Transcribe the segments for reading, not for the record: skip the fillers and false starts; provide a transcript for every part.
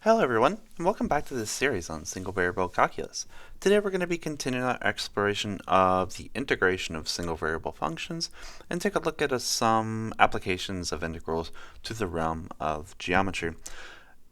Hello everyone, and welcome back to this series on single variable calculus. Today we're going to be continuing our exploration of the integration of single variable functions and take a look at some applications of integrals to the realm of geometry.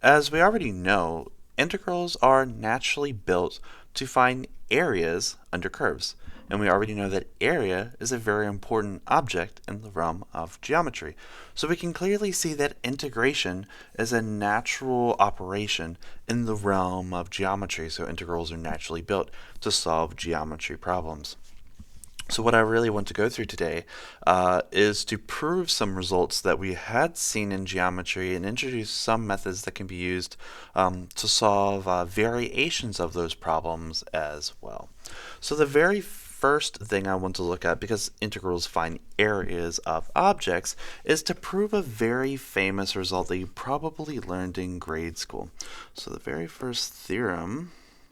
As we already know, integrals are naturally built to find areas under curves. And we already know that area is a very important object in the realm of geometry. So we can clearly see that integration is a natural operation in the realm of geometry. So integrals are naturally built to solve geometry problems. So what I really want to go through today is to prove some results that we had seen in geometry and introduce some methods that can be used to solve variations of those problems as well. So the very first thing I want to look at, because integrals find areas of objects, is to prove a very famous result that you probably learned in grade school. So the very first theorem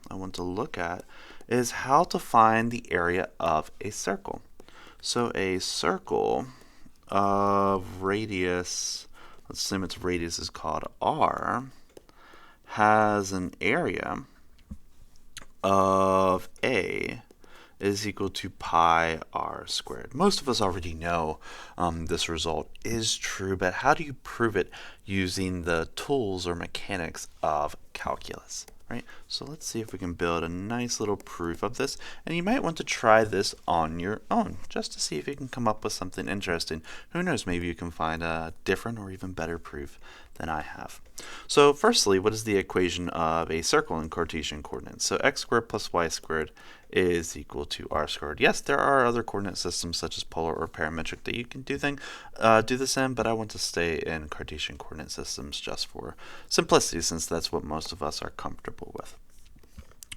I want to look at is how to find the area of a circle. So a circle of radius, let's assume its radius is called r, has an area of a is equal to pi r squared. Most of us already know this result is true, but how do you prove it using the tools or mechanics of calculus? Right? So let's see if we can build a nice little proof of this, and you might want to try this on your own just to see if you can come up with something interesting. Who knows, maybe you can find a different or even better proof than I have. So firstly, what is the equation of a circle in Cartesian coordinates? So x squared plus y squared is equal to r squared. Yes, there are other coordinate systems such as polar or parametric that you can do this in, but I want to stay in Cartesian coordinate systems just for simplicity, since that's what most of us are comfortable with.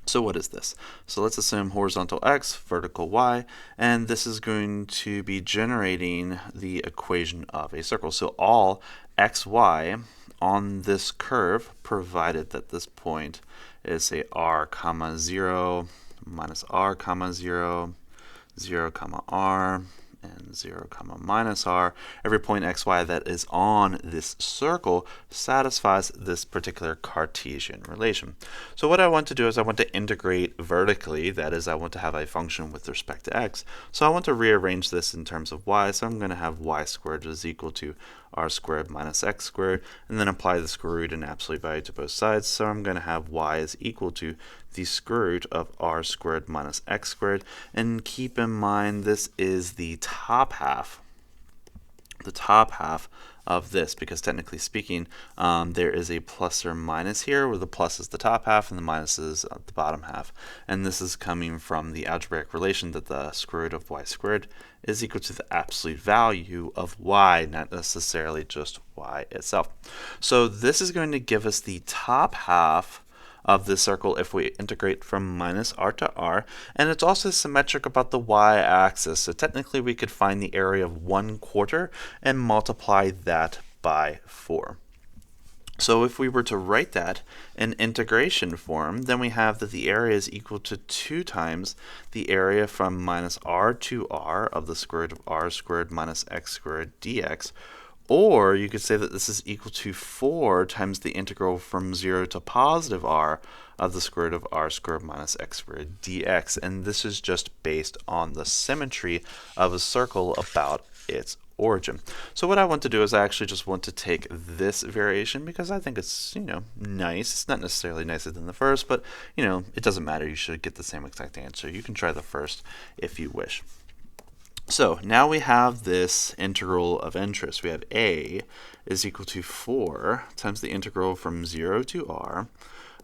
So what is this? So let's assume horizontal x, vertical y, and this is going to be generating the equation of a circle. So all xy on this curve, provided that this point is say r comma 0 minus r comma 0, 0 comma r, and 0 comma minus r. Every point xy that is on this circle satisfies this particular Cartesian relation. So what I want to do is I want to integrate vertically, that is, I want to have a function with respect to x. So I want to rearrange this in terms of y, so I'm going to have y squared is equal to r squared minus x squared, and then apply the square root and absolute value to both sides. So I'm going to have y is equal to the square root of r squared minus x squared. And keep in mind, this is the top half of this, because technically speaking, there is a plus or minus here, where the plus is the top half and the minus is the bottom half. And this is coming from the algebraic relation that the square root of y squared is equal to the absolute value of y, not necessarily just y itself. So this is going to give us the top half of the circle if we integrate from minus r to r, and it's also symmetric about the y-axis. So technically we could find the area of 1/4 and multiply that by 4. So if we were to write that in integration form, then we have that the area is equal to 2 times the area from minus r to r of the square root of r squared minus x squared dx. Or you could say that this is equal to 4 times the integral from 0 to positive r of the square root of r squared minus x squared dx. And this is just based on the symmetry of a circle about its origin. So what I want to do is I actually just want to take this variation, because I think it's, nice. It's not necessarily nicer than the first, but, it doesn't matter. You should get the same exact answer. You can try the first if you wish. So now we have this integral of interest. We have a is equal to 4 times the integral from 0 to r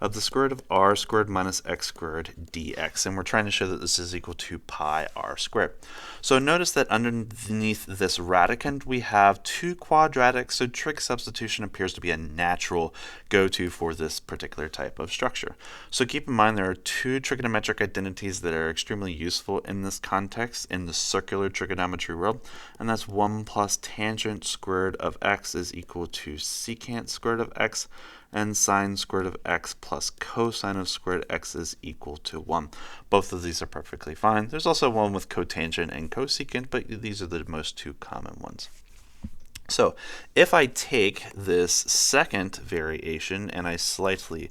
of the square root of r squared minus x squared dx. And we're trying to show that this is equal to pi r squared. So notice that underneath this radicand we have 2 quadratics, so trig substitution appears to be a natural go-to for this particular type of structure. So keep in mind there are 2 trigonometric identities that are extremely useful in this context in the circular trigonometry world, and that's 1 plus tangent squared of x is equal to secant squared of x, and sine squared of x plus cosine of squared x is equal to 1. Both of these are perfectly fine. There's also one with cotangent and cosecant, but these are the most 2 common ones. So if I take this second variation and I slightly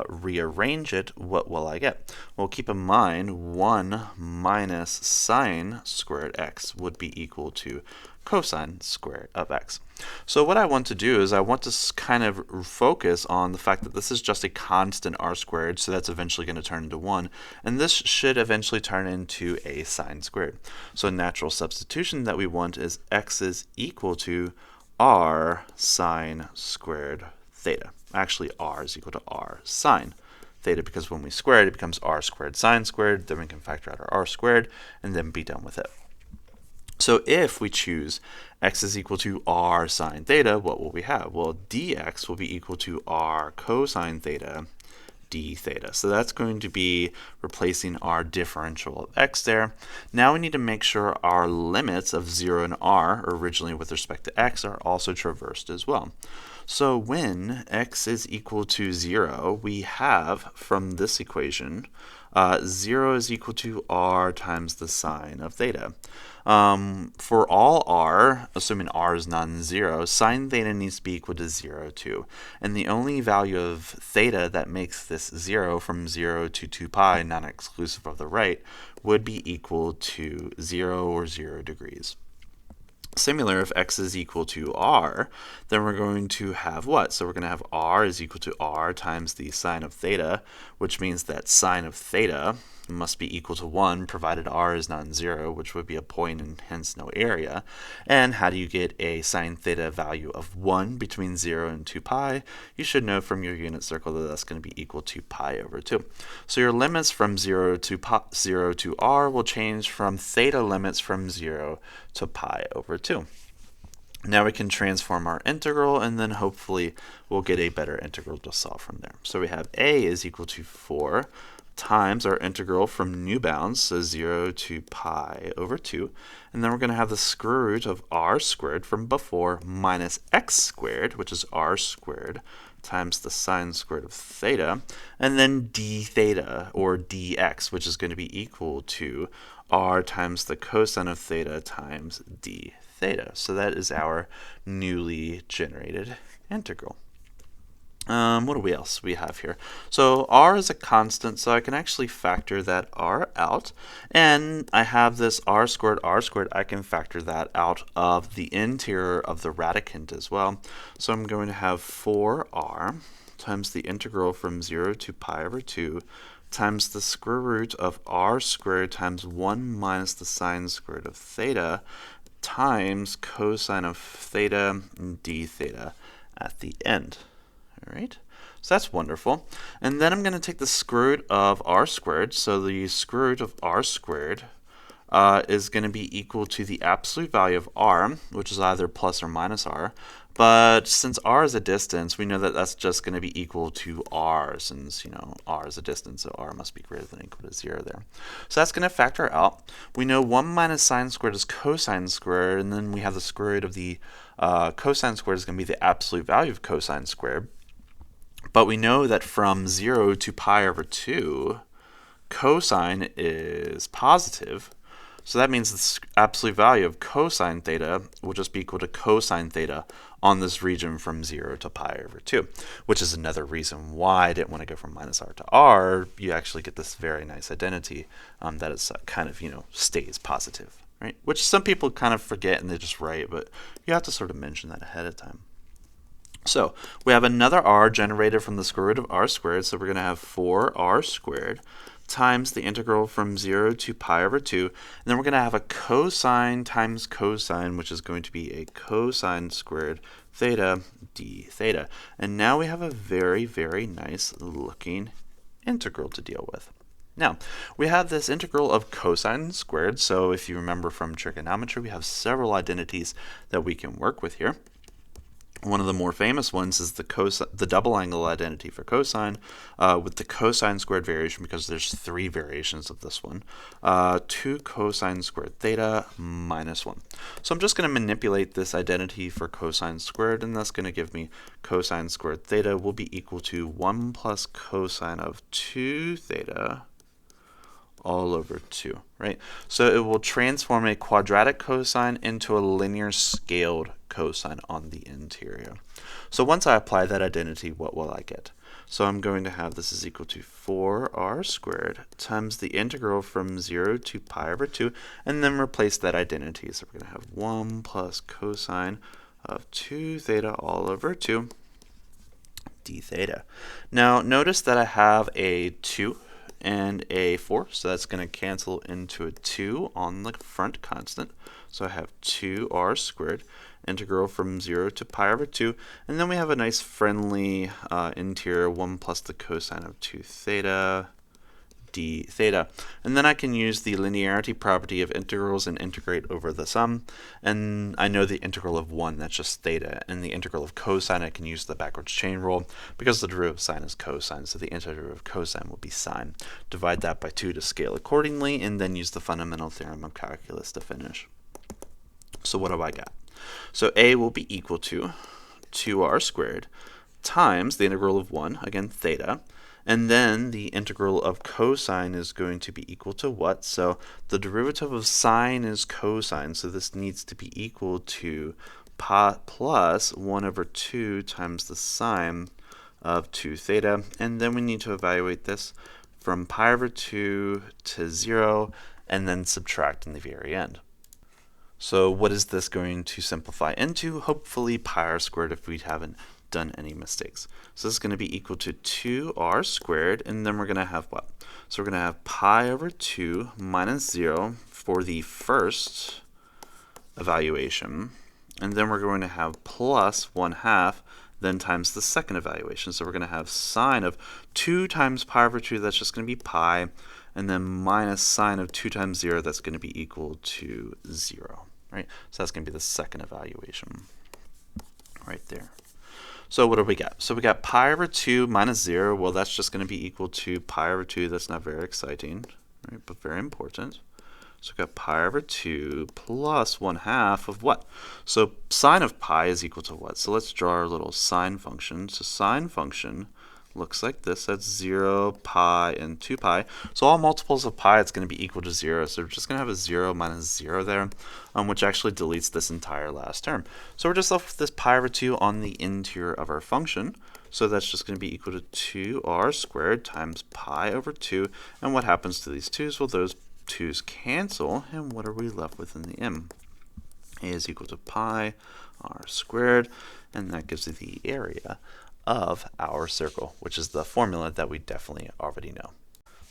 rearrange it, what will I get? Well, keep in mind 1 minus sine squared x would be equal to cosine squared of x. So what I want to do is I want to kind of focus on the fact that this is just a constant r squared, so that's eventually going to turn into 1, and this should eventually turn into a sine squared. So natural substitution that we want is x is equal to r sine squared theta. Actually, r is equal to r sine theta, because when we square it, it becomes r squared sine squared. Then we can factor out our r squared and then be done with it. So if we choose x is equal to r sine theta, what will we have? Well, dx will be equal to r cosine theta d theta. So that's going to be replacing our differential of x there. Now we need to make sure our limits of 0 and r, originally with respect to x, are also traversed as well. So when x is equal to 0, we have from this equation 0 is equal to r times the sine of theta. For all r, assuming r is non-zero, sine theta needs to be equal to 0 too. And the only value of theta that makes this 0 from 0 to 2 pi, non-exclusive of the right, would be equal to 0 or 0 degrees. Similar, if x is equal to r, then we're going to have what? So we're going to have r is equal to r times the sine of theta, which means that sine of theta must be equal to 1, provided r is non-zero, which would be a point and hence no area. And how do you get a sine theta value of 1 between 0 and 2 pi? You should know from your unit circle that that's going to be equal to pi over 2. So your limits from 0 to r will change from theta limits from 0 to pi over 2. Now we can transform our integral, and then hopefully we'll get a better integral to solve from there. So we have a is equal to 4 times our integral from new bounds, so 0 to pi over 2. And then we're going to have the square root of r squared from before minus x squared, which is r squared, times the sine squared of theta, and then d theta, or dx, which is going to be equal to r times the cosine of theta times d theta. So that is our newly generated integral. What do we else we have here? So r is a constant, so I can actually factor that r out. And I have this r squared, I can factor that out of the interior of the radicand as well. So I'm going to have 4r times the integral from 0 to pi over 2 times the square root of r squared times 1 minus the sine squared of theta times cosine of theta d theta at the end. All right, so that's wonderful. And then I'm going to take the square root of r squared. So the square root of r squared is going to be equal to the absolute value of r, which is either plus or minus r. But since r is a distance, we know that that's just going to be equal to r, since, r is a distance, so r must be greater than or equal to 0 there. So that's going to factor out. We know 1 minus sine squared is cosine squared, and then we have the square root of the cosine squared is going to be the absolute value of cosine squared. But we know that from 0 to pi over 2, cosine is positive. So that means the absolute value of cosine theta will just be equal to cosine theta on this region from 0 to pi over 2, which is another reason why I didn't want to go from minus r to r. You actually get this very nice identity that is kind of, stays positive, right? Which some people kind of forget and they just write, but you have to sort of mention that ahead of time. So we have another r generated from the square root of r squared, so we're going to have 4r squared times the integral from 0 to pi over 2, and then we're going to have a cosine times cosine, which is going to be a cosine squared theta d theta. And now we have a very, very nice looking integral to deal with. Now, we have this integral of cosine squared, so if you remember from trigonometry, we have several identities that we can work with here. One of the more famous ones is the double angle identity for cosine with the cosine squared variation, because there's 3 variations of this one. 2 cosine squared theta minus 1. So I'm just going to manipulate this identity for cosine squared, and that's going to give me cosine squared theta will be equal to 1 plus cosine of 2 theta all over 2, right? So it will transform a quadratic cosine into a linear scaled cosine on the interior. So once I apply that identity, what will I get? So I'm going to have this is equal to 4r squared times the integral from 0 to pi over 2, and then replace that identity. So we're going to have 1 plus cosine of 2 theta all over 2 d theta. Now notice that I have a 2 and a 4, so that's going to cancel into a 2 on the front constant. So I have 2r squared, integral from 0 to pi over 2, and then we have a nice friendly interior 1 plus the cosine of 2 theta d theta. And then I can use the linearity property of integrals and integrate over the sum. And I know the integral of 1, that's just theta. And the integral of cosine, I can use the backwards chain rule because the derivative of sine is cosine. So the integral of cosine will be sine. Divide that by 2 to scale accordingly, and then use the fundamental theorem of calculus to finish. So what do I got? So a will be equal to 2r squared times the integral of 1, again theta, and then the integral of cosine is going to be equal to what? So the derivative of sine is cosine, so this needs to be equal to pi plus 1 over 2 times the sine of 2 theta, and then we need to evaluate this from pi over 2 to 0, and then subtract in the very end. So what is this going to simplify into? Hopefully pi r squared if we haven't done any mistakes. So this is going to be equal to 2r squared, and then we're going to have what? So we're going to have pi over 2 minus 0 for the first evaluation, and then we're going to have plus 1/2 then times the second evaluation. So we're going to have sine of 2 times pi over 2, that's just going to be pi, and then minus sine of 2 times 0, that's going to be equal to 0, right? So that's going to be the second evaluation right there. So what do we got? So we got pi over 2 minus 0. Well, that's just going to be equal to pi over 2. That's not very exciting, right? But very important. So we got pi over 2 plus 1/2 of what? So sine of pi is equal to what? So let's draw our little sine function. So sine function looks like this. That's 0, pi, and 2 pi. So all multiples of pi, it's going to be equal to 0. So we're just going to have a 0 minus 0 there, which actually deletes this entire last term. So we're just left with this pi over 2 on the interior of our function. So that's just going to be equal to 2r squared times pi over 2. And what happens to these 2's? Well, those 2's cancel, and what are we left with in the end? A is equal to pi r squared, and that gives you the area of our circle, which is the formula that we definitely already know.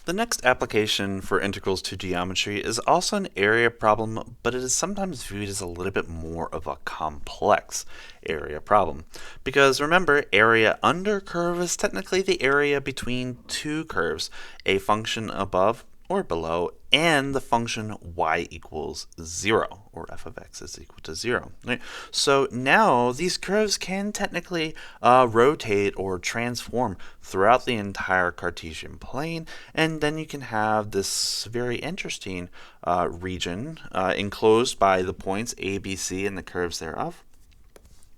The next application for integrals to geometry is also an area problem, but it is sometimes viewed as a little bit more of a complex area problem. Because remember, area under curve is technically the area between two curves, a function above or below, and the function y equals 0, or f of x is equal to 0. Right? So now these curves can technically rotate or transform throughout the entire Cartesian plane, and then you can have this very interesting region enclosed by the points a, b, c, and the curves thereof.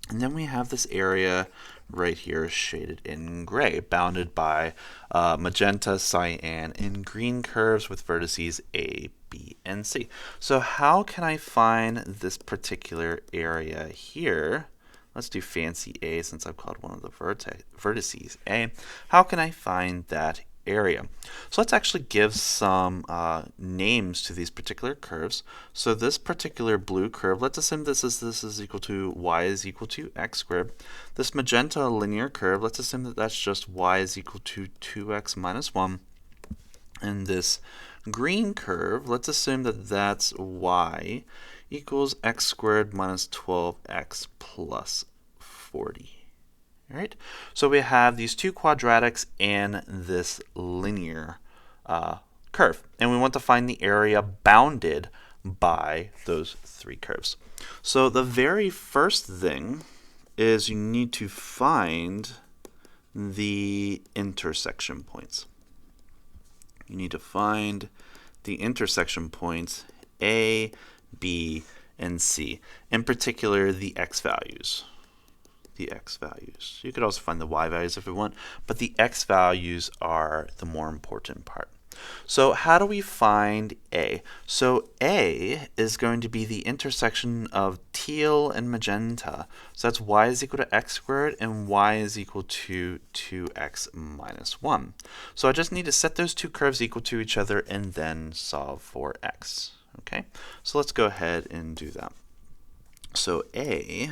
And then we have this area right here shaded in gray, bounded by magenta, cyan, and green curves with vertices A, B, and C. So how can I find this particular area here? Let's do fancy A since I've called one of the vertices A. How can I find that area? So let's actually give some names to these particular curves. So this particular blue curve, let's assume this is equal to y is equal to x squared. This magenta linear curve, let's assume that that's just y is equal to 2x minus 1. And this green curve, let's assume that that's y equals x squared minus 12x plus 40. All right, so we have these two quadratics and this linear curve, and we want to find the area bounded by those three curves. So the very first thing is you need to find the intersection points. You need to find the intersection points A, B, and C, in particular the x values. The x values. You could also find the y values if we want, but the x values are the more important part. So how do we find A? So A is going to be the intersection of teal and magenta. So that's y is equal to x squared and y is equal to 2x minus 1. So I just need to set those two curves equal to each other and then solve for x. Okay, so let's go ahead and do that. So A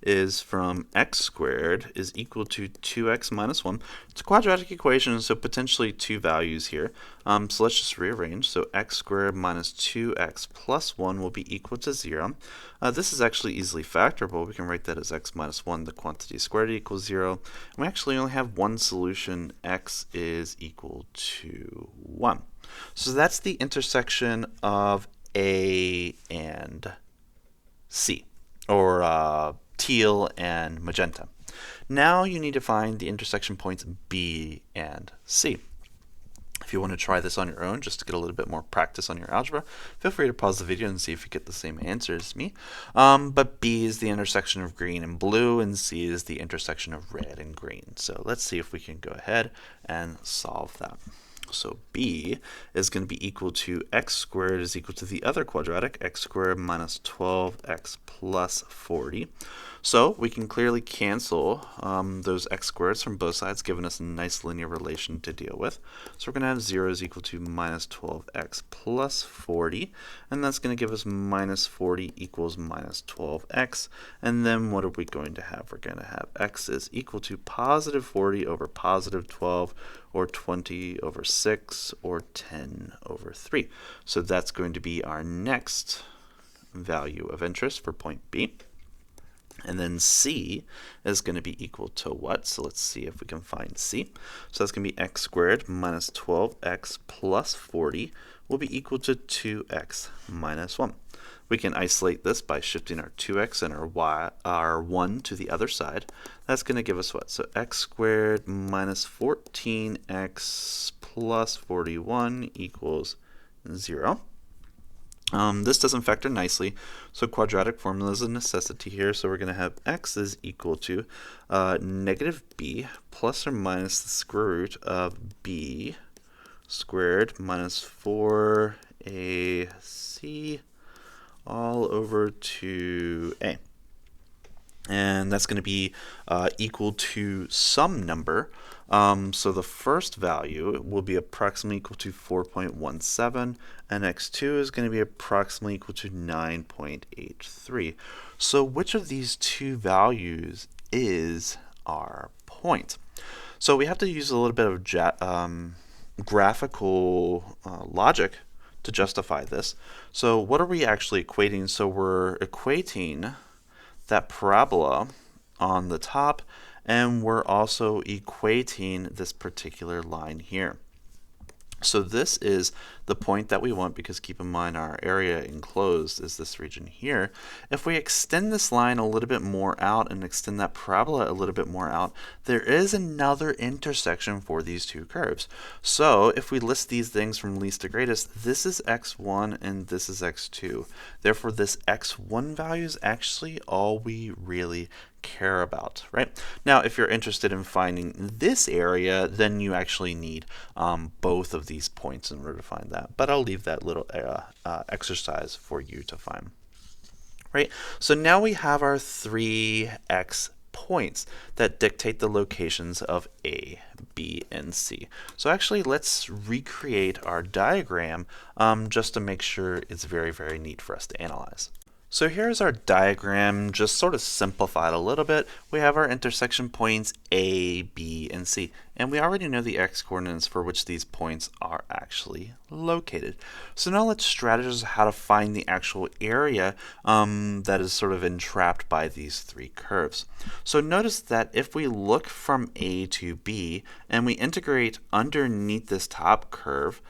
is from x squared is equal to 2x minus 1. It's a quadratic equation, so potentially two values here. So let's just rearrange. So x squared minus 2x plus 1 will be equal to 0. This is actually easily factorable. We can write that as x minus 1, the quantity squared equals 0. And we actually only have one solution. X is equal to 1. So that's the intersection of A and C, or teal and magenta. Now you need to find the intersection points B and C. If you want to try this on your own, just to get a little bit more practice on your algebra, feel free to pause the video and see if you get the same answer as me. But B is the intersection of green and blue, and C is the intersection of red and green. So let's see if we can go ahead and solve that. So B is going to be equal to x squared is equal to the other quadratic, x squared minus 12x plus 40. So we can clearly cancel those x squareds from both sides, giving us a nice linear relation to deal with. So we're going to have 0 is equal to minus 12x plus 40, and that's going to give us minus 40 equals minus 12x. And then what are we going to have? We're going to have x is equal to positive 40 over positive 12, or 20 over 6, or 10 over 3. So that's going to be our next value of interest for point B. And then C is going to be equal to what? So let's see if we can find C. So that's going to be x squared minus 12x plus 40 will be equal to 2x minus 1. We can isolate this by shifting our 2x and our 1 to the other side. That's going to give us what? So x squared minus 14x plus 41 equals 0. This doesn't factor nicely, so quadratic formula is a necessity here. So we're going to have x is equal to negative b plus or minus the square root of b squared minus 4ac all over 2a. And that's going to be equal to some number. So the first value will be approximately equal to 4.17, and x2 is going to be approximately equal to 9.83. So which of these two values is our point? So we have to use a little bit of graphical logic to justify this. So what are we actually equating? So we're equating that parabola on the top, and we're also equating this particular line here. So this is the point that we want, because keep in mind our area enclosed is this region here. If we extend this line a little bit more out and extend that parabola a little bit more out, there is another intersection for these two curves. So if we list these things from least to greatest, this is x1 and this is x2. Therefore, this x1 value is actually all we really care about, right? Now, if you're interested in finding this area, then you actually need both of these points in order to find that. But I'll leave that little exercise for you to find, right? So now we have our 3x points that dictate the locations of A, B, and C. So actually, let's recreate our diagram just to make sure it's very, very neat for us to analyze. So here's our diagram, just sort of simplified a little bit. We have our intersection points A, B, and C. And we already know the x-coordinates for which these points are actually located. So now let's strategize how to find the actual area that is sort of entrapped by these three curves. So notice that if we look from A to B and we integrate underneath this top curve,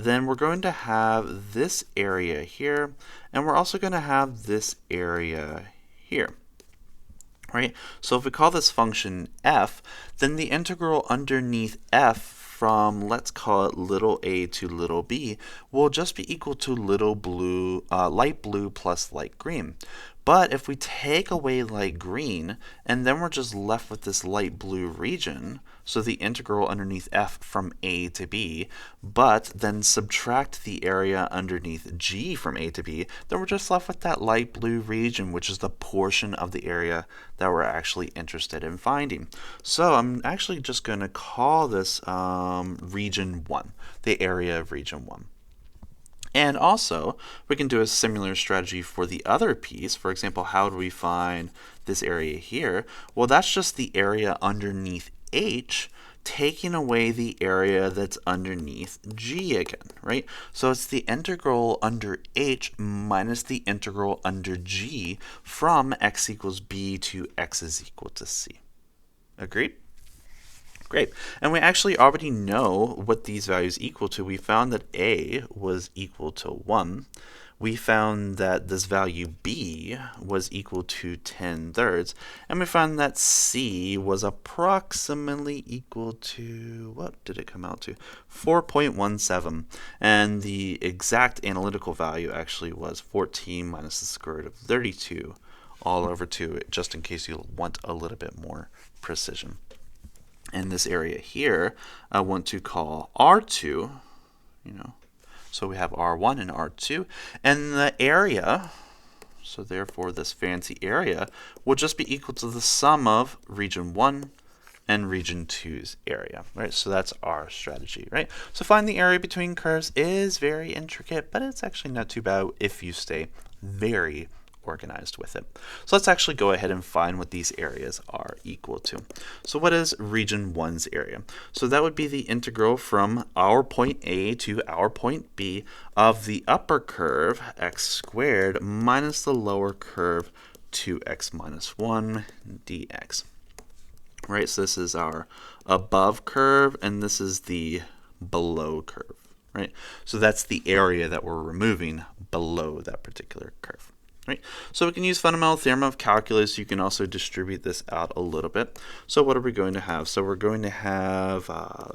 then we're going to have this area here, and we're also going to have this area here, right? So if we call this function f, then the integral underneath f from, let's call it little a to little b, will just be equal to little blue, light blue plus light green. But if we take away light green, and then we're just left with this light blue region, so the integral underneath f from a to b, but then subtract the area underneath g from a to b, then we're just left with that light blue region, which is the portion of the area that we're actually interested in finding. So I'm actually just going to call this region 1, the area of region 1. And also, we can do a similar strategy for the other piece. For example, how do we find this area here? Well, that's just the area underneath h, taking away the area that's underneath g again, right? So it's the integral under h minus the integral under g from x equals b to x is equal to c. Agreed? Great. And we actually already know what these values equal to. We found that a was equal to 1. We found that this value b was equal to 10/3. And we found that c was approximately equal to, what did it come out to? 4.17. And the exact analytical value actually was 14 minus the square root of 32 all over 2, just in case you want a little bit more precision. And this area here, I want to call R2, so we have R1 and R2. And the area, so therefore this fancy area, will just be equal to the sum of region 1 and region 2's area, right? So that's our strategy, right? So find the area between curves is very intricate, but it's actually not too bad if you stay very organized with it. So let's actually go ahead and find what these areas are equal to. So what is region 1's area? So that would be the integral from our point A to our point B of the upper curve, x squared, minus the lower curve, 2x minus 1 dx. Right, so this is our above curve, and this is the below curve, right? So that's the area that we're removing below that particular curve. Right? So we can use fundamental theorem of calculus. You can also distribute this out a little bit. So what are we going to have? So we're going to have,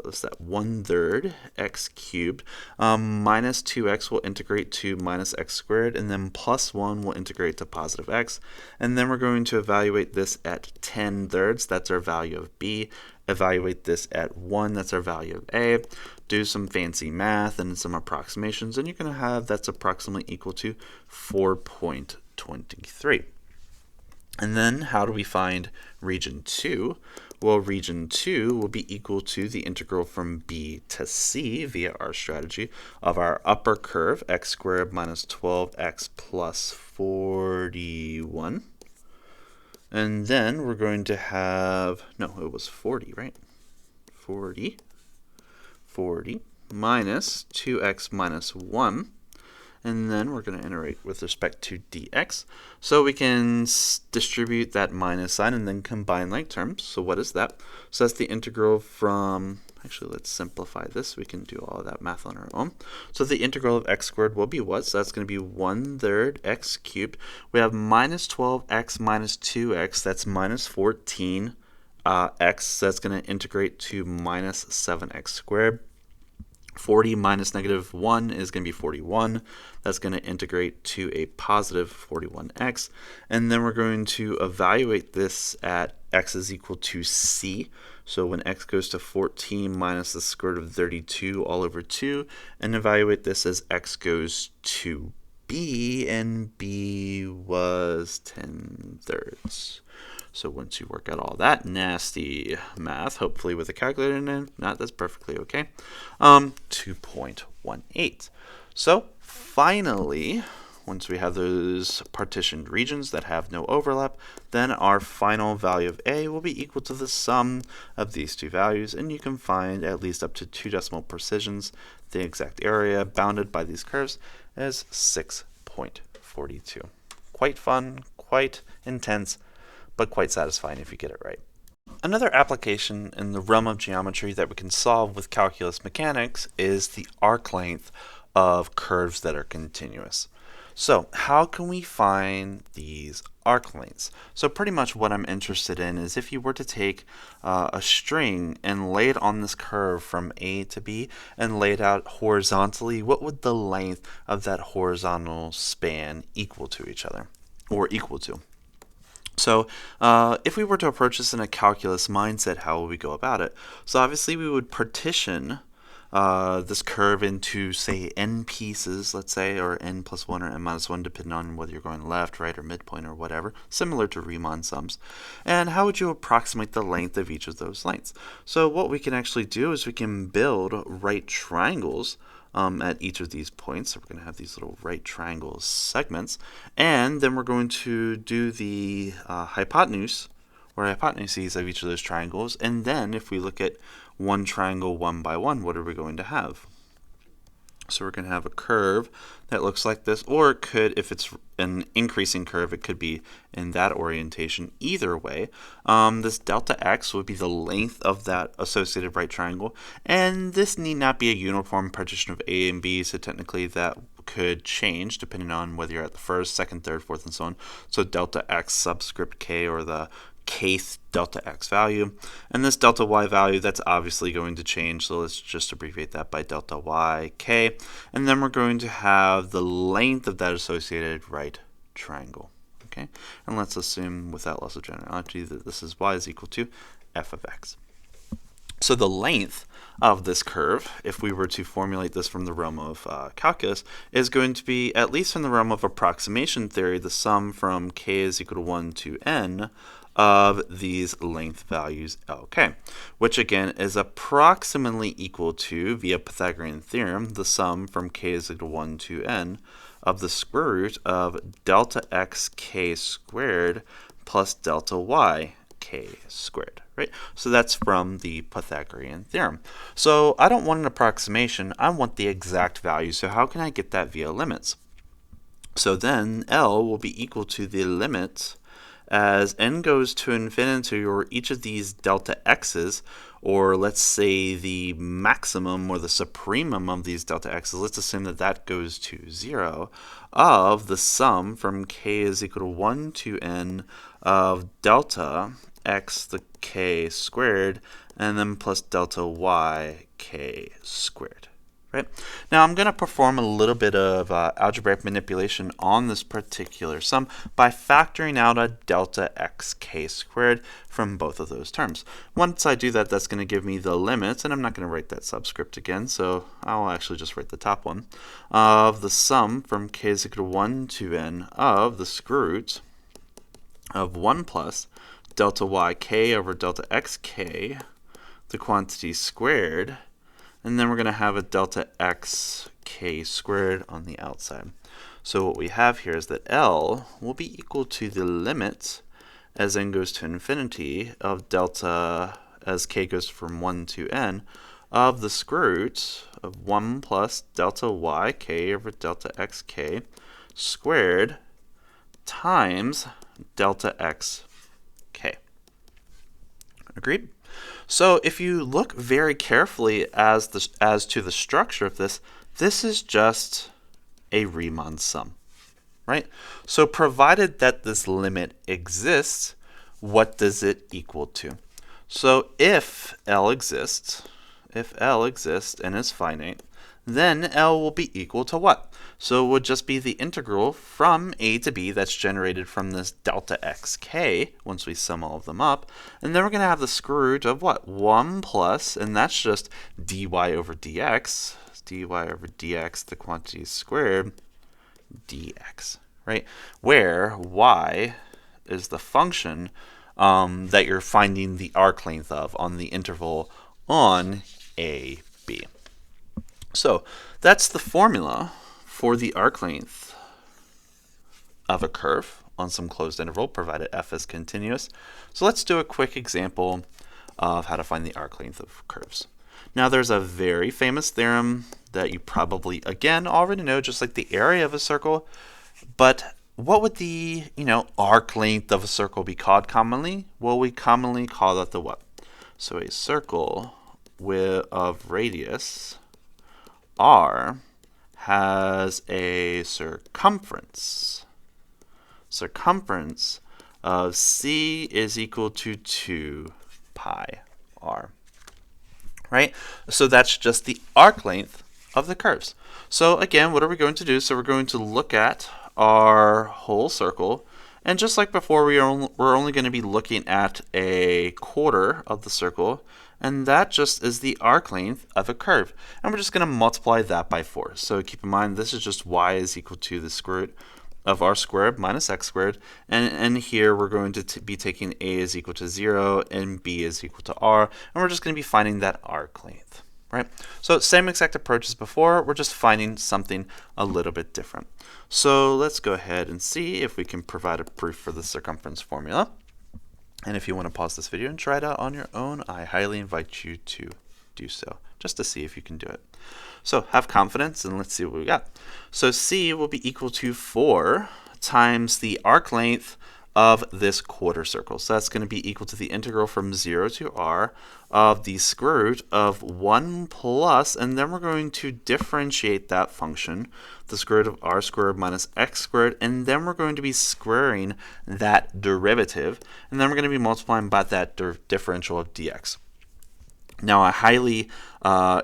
what's that, 1/3 x cubed minus 2x will integrate to minus x squared, and then plus 1 will integrate to positive x. And then we're going to evaluate this at 10/3. That's our value of b. Evaluate this at 1. That's our value of a. Do some fancy math and some approximations, and you're going to have that's approximately equal to 4.23. And then how do we find region 2? Well, region 2 will be equal to the integral from b to c via our strategy of our upper curve, x squared minus 12x plus 41. And then we're going to have, no, it was 40, right? 40 minus 2x minus 1. And then we're going to iterate with respect to dx. So we can distribute that minus sign and then combine like terms. So what is that? So that's the integral from, actually let's simplify this. We can do all of that math on our own. So the integral of x squared will be what? So that's going to be 1/3 x cubed. We have minus 12x minus 2x. That's minus 14 x. So that's going to integrate to minus 7x squared. 40 minus negative 1 is going to be 41. That's going to integrate to a positive 41x. And then we're going to evaluate this at x is equal to c. So when x goes to 14 minus the square root of 32 all over 2, and evaluate this as x goes to b, and b was 10/3. So once you work out all that nasty math, hopefully with a calculator, and if not, that's perfectly okay, 2.18. So finally, once we have those partitioned regions that have no overlap, then our final value of a will be equal to the sum of these two values, and you can find at least up to 2 decimal precisions the exact area bounded by these curves as 6.42. Quite fun, quite intense, but quite satisfying if you get it right. Another application in the realm of geometry that we can solve with calculus mechanics is the arc length of curves that are continuous. So how can we find these arc lengths? So pretty much what I'm interested in is if you were to take a string and lay it on this curve from A to B and lay it out horizontally, what would the length of that horizontal span equal to each other? or equal to. So if we were to approach this in a calculus mindset, how would we go about it? So obviously we would partition this curve into, say, n pieces, let's say, or n plus 1 or n minus 1, depending on whether you're going left, right, or midpoint, or whatever, similar to Riemann sums. And how would you approximate the length of each of those lengths? So what we can actually do is we can build right triangles at each of these points. So we're going to have these little right triangle segments, and then we're going to do the hypotenuse or hypotenuses of each of those triangles. And then if we look at one triangle one by one, what are we going to have? So we're going to have a curve that looks like this, or it could, if it's an increasing curve, it could be in that orientation. Either way, this delta x would be the length of that associated right triangle, and this need not be a uniform partition of A and B, so technically that could change depending on whether you're at the first, second, third, fourth, and so on. So delta x subscript k, or the kth delta x value, and this delta y value, that's obviously going to change, so let's just abbreviate that by delta y k, and then we're going to have the length of that associated right triangle. Okay, and let's assume, without loss of generality, that this is y is equal to f of x. So the length of this curve, if we were to formulate this from the realm of calculus, is going to be, at least from the realm of approximation theory, the sum from k is equal to 1 to n of these length values Lk, which again is approximately equal to, via Pythagorean theorem, the sum from k is equal to 1 to n of the square root of delta x k squared plus delta y k squared, right? So that's from the Pythagorean theorem. So I don't want an approximation, I want the exact value. So how can I get that via limits? So then L will be equal to the limit as n goes to infinity, or each of these delta x's, or let's say the maximum or the supremum of these delta x's, let's assume that that goes to 0, of the sum from k is equal to 1 to n of delta x the k squared, and then plus delta y k squared. Right? Now I'm going to perform a little bit of algebraic manipulation on this particular sum by factoring out a delta x k squared from both of those terms. Once I do that, that's going to give me the limits, and I'm not going to write that subscript again, so I'll actually just write the top one, of the sum from k is equal to 1 to n of the square root of 1 plus delta y k over delta x k, the quantity squared, and then we're going to have a delta x k squared on the outside. So what we have here is that L will be equal to the limit as n goes to infinity of delta, as k goes from 1 to n, of the square root of 1 plus delta y k over delta x k squared times delta x k. Agreed? So if you look very carefully as to the structure of this, this is just a Riemann sum, right? So provided that this limit exists, what does it equal to? So if L exists and is finite, then L will be equal to what? So it would just be the integral from a to b that's generated from this delta xk once we sum all of them up. And then we're going to have the square root of what? 1 plus, and that's just dy over dx. Dy over dx, the quantity squared, dx, right? Where y is the function that you're finding the arc length of on the interval on a, b. So that's the formula for the arc length of a curve on some closed interval, provided f is continuous. So let's do a quick example of how to find the arc length of curves. Now there's a very famous theorem that you probably, again, already know, just like the area of a circle. But what would the, arc length of a circle be called commonly? Well, we commonly call that the what? So a circle of radius r has a circumference. Circumference of c is equal to 2 pi r. Right? So that's just the arc length of the curves. So again, what are we going to do? So we're going to look at our whole circle, And just like before, we're only going to be looking at a quarter of the circle, and that just is the arc length of a curve. And we're just going to multiply that by 4. So keep in mind, this is just y is equal to the square root of r squared minus x squared. And here we're going to be taking a is equal to 0 and b is equal to r. And we're just going to be finding that arc length. Right? So same exact approach as before, we're just finding something a little bit different. So let's go ahead and see if we can provide a proof for the circumference formula. And if you want to pause this video and try it out on your own, I highly invite you to do so, just to see if you can do it. So have confidence and let's see what we got. So C will be equal to 4 times the arc length of this quarter circle. So that's going to be equal to the integral from 0 to r of the square root of 1 plus, and then we're going to differentiate that function, the square root of r squared minus x squared, and then we're going to be squaring that derivative, and then we're going to be multiplying by that differential of dx. Now, I highly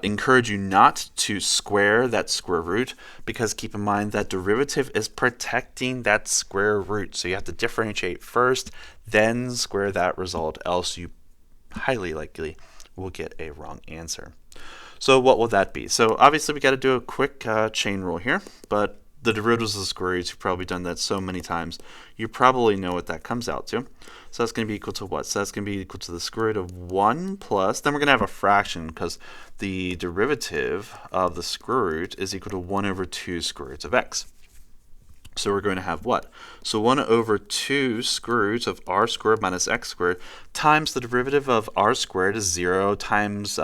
encourage you not to square that square root, because keep in mind that derivative is protecting that square root. So you have to differentiate first, then square that result, else you highly likely will get a wrong answer. So what will that be? So obviously we got to do a quick chain rule here, but the derivatives of square roots, you've probably done that so many times, you probably know what that comes out to. So that's going to be equal to what? So that's going to be equal to the square root of 1 plus, then we're going to have a fraction because the derivative of the square root is equal to 1 over 2 square roots of x. So we're going to have what? So 1 over 2 square roots of r squared minus x squared times the derivative of r squared is 0 times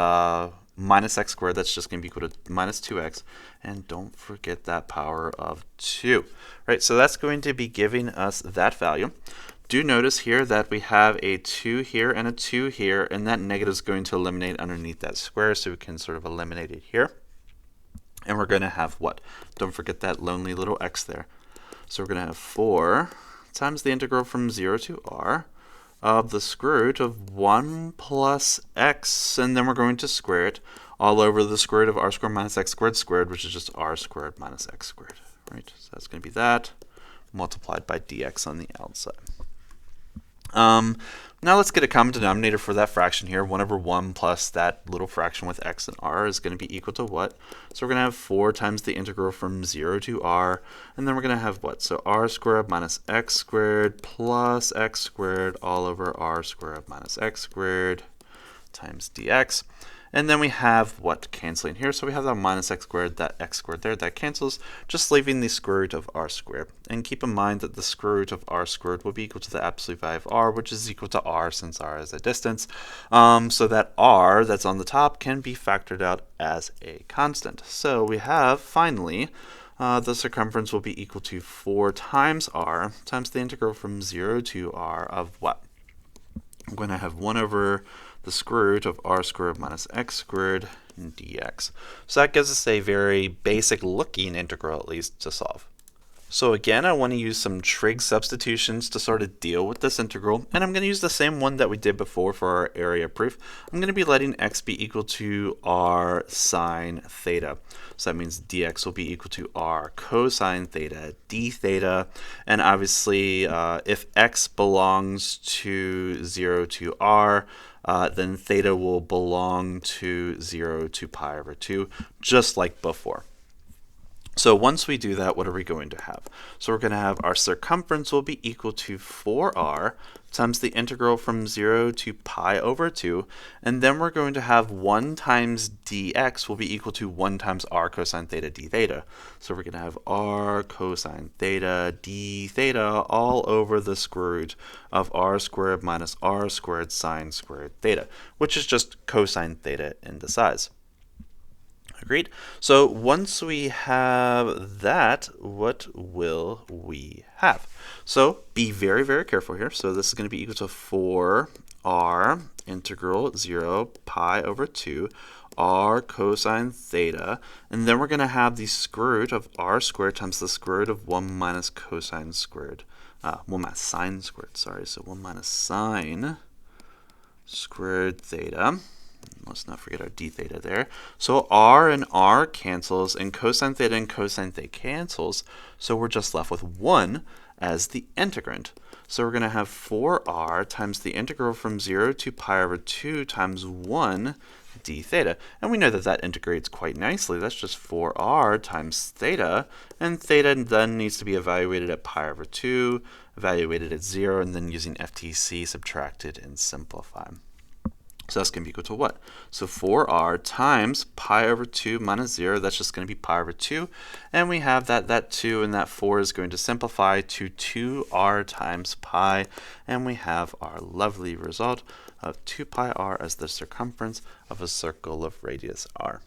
minus x squared, that's just going to be equal to minus 2x. And don't forget that power of 2. Right, so that's going to be giving us that value. Do notice here that we have a 2 here and a 2 here, and that negative is going to eliminate underneath that square, so we can sort of eliminate it here. And we're going to have what? Don't forget that lonely little x there. So we're going to have 4 times the integral from 0 to r of the square root of 1 plus x, and then we're going to square it all over the square root of r squared minus x squared squared, which is just r squared minus x squared. Right? So that's going to be that multiplied by dx on the outside. Now let's get a common denominator for that fraction here. 1 over 1 plus that little fraction with x and r is going to be equal to what? So we're going to have 4 times the integral from 0 to r, and then we're going to have what? So r squared minus x squared plus x squared all over r squared minus x squared times dx. And then we have what canceling here? So we have that minus x squared, that x squared there, that cancels, just leaving the square root of r squared. And keep in mind that the square root of r squared will be equal to the absolute value of r, which is equal to r since r is a distance. So that r that's on the top can be factored out as a constant. So we have, finally, the circumference will be equal to 4 times r times the integral from 0 to r of what? I'm going to have 1 over the square root of r squared minus x squared dx. So that gives us a very basic looking integral, at least, to solve. So again, I want to use some trig substitutions to sort of deal with this integral, and I'm going to use the same one that we did before for our area proof. I'm going to be letting x be equal to r sine theta. So that means dx will be equal to r cosine theta d theta, and obviously if x belongs to 0 to r, then theta will belong to 0 to pi over 2, just like before. So once we do that, what are we going to have? So we're going to have our circumference will be equal to 4r times the integral from 0 to pi over 2, and then we're going to have 1 times dx will be equal to 1 times r cosine theta d theta. So we're going to have r cosine theta d theta all over the square root of r squared minus r squared sine squared theta, which is just cosine theta in the size. Agreed? So once we have that, what will we have? So be very, very careful here. So this is going to be equal to 4r integral 0 pi over 2 r cosine theta, and then we're going to have the square root of r squared times the square root of 1 minus cosine squared, 1 minus sine squared, sorry, so 1 minus sine squared theta. Let's not forget our d theta there. So r and r cancels, and cosine theta cancels, so we're just left with 1 as the integrand. So we're going to have 4r times the integral from 0 to pi over 2 times 1 d theta. And we know that that integrates quite nicely. That's just 4r times theta. And theta then needs to be evaluated at pi over 2, evaluated at 0, and then using FTC subtracted and simplified. So that's going to be equal to what? So 4r times pi over 2 minus 0, that's just going to be pi over 2. And we have that 2 and that 4 is going to simplify to 2r times pi. And we have our lovely result of 2 pi r as the circumference of a circle of radius r.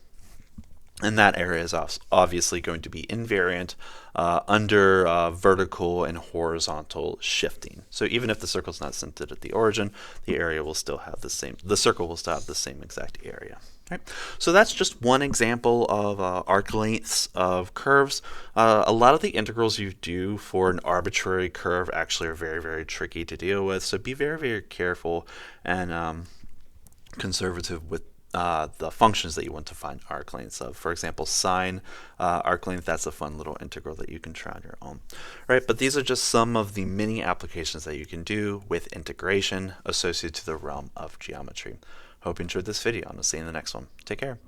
And that area is obviously going to be invariant under vertical and horizontal shifting. So even if the circle is not centered at the origin, the area will still have the same. The circle will still have the same exact area. Right? So that's just one example of arc lengths of curves. A lot of the integrals you do for an arbitrary curve actually are very, very tricky to deal with. So be very, very careful and conservative with the functions that you want to find arc lengths of. For example, sine arc length, that's a fun little integral that you can try on your own. Right? But these are just some of the many applications that you can do with integration associated to the realm of geometry. Hope you enjoyed this video, and I'll see you in the next one. Take care.